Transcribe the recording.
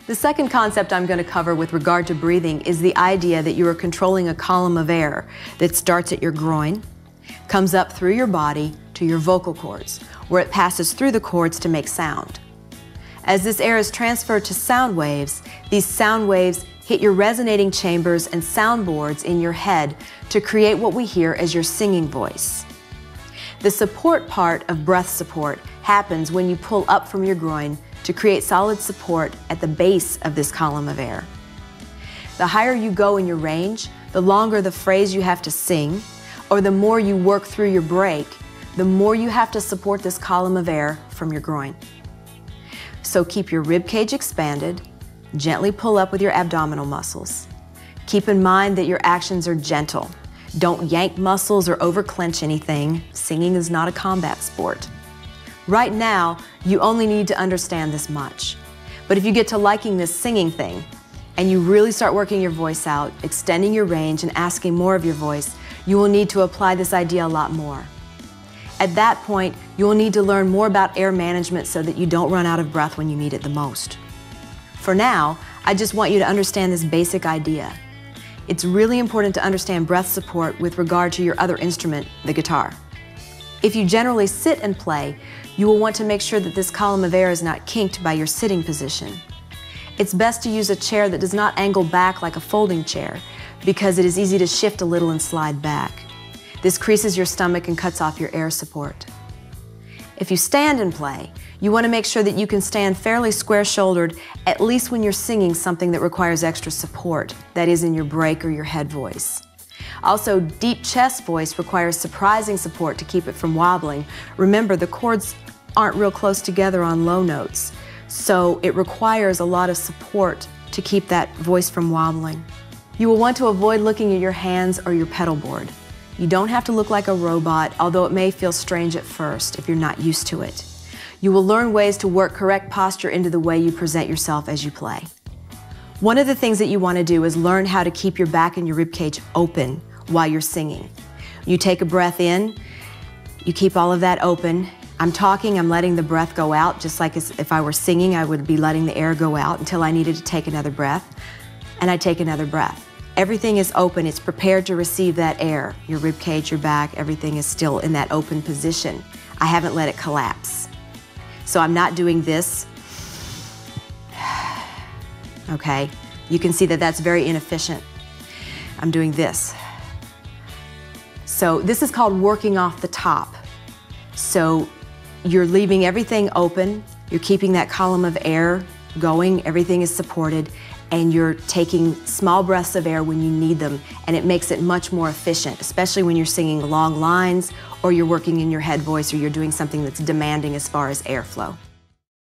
The second concept I'm going to cover with regard to breathing is the idea that you are controlling a column of air that starts at your groin, comes up through your body to your vocal cords, where it passes through the cords to make sound. As this air is transferred to sound waves, these sound waves hit your resonating chambers and soundboards in your head to create what we hear as your singing voice. The support part of breath support happens when you pull up from your groin to create solid support at the base of this column of air. The higher you go in your range, the longer the phrase you have to sing, or the more you work through your break, the more you have to support this column of air from your groin. So keep your rib cage expanded, gently pull up with your abdominal muscles. Keep in mind that your actions are gentle. Don't yank muscles or over-clench anything. Singing is not a combat sport. Right now, you only need to understand this much. But if you get to liking this singing thing, and you really start working your voice out, extending your range and asking more of your voice, you will need to apply this idea a lot more. At that point, you will need to learn more about air management so that you don't run out of breath when you need it the most. For now, I just want you to understand this basic idea. It's really important to understand breath support with regard to your other instrument, the guitar. If you generally sit and play, you will want to make sure that this column of air is not kinked by your sitting position. It's best to use a chair that does not angle back like a folding chair, because it is easy to shift a little and slide back. This creases your stomach and cuts off your air support. If you stand and play, you want to make sure that you can stand fairly square-shouldered, at least when you're singing something that requires extra support, that is in your break or your head voice. Also, deep chest voice requires surprising support to keep it from wobbling. Remember, the chords aren't real close together on low notes, so it requires a lot of support to keep that voice from wobbling. You will want to avoid looking at your hands or your pedal board. You don't have to look like a robot, although it may feel strange at first if you're not used to it. You will learn ways to work correct posture into the way you present yourself as you play. One of the things that you want to do is learn how to keep your back and your ribcage open while you're singing. You take a breath in, you keep all of that open. I'm talking, I'm letting the breath go out, just like as if I were singing, I would be letting the air go out until I needed to take another breath, and I take another breath. Everything is open, it's prepared to receive that air. Your ribcage, your back, everything is still in that open position. I haven't let it collapse. So I'm not doing this. Okay, you can see that that's very inefficient. I'm doing this. So this is called working off the top. So you're leaving everything open, you're keeping that column of air going, everything is supported, and you're taking small breaths of air when you need them, and it makes it much more efficient, especially when you're singing long lines, or you're working in your head voice, or you're doing something that's demanding as far as airflow.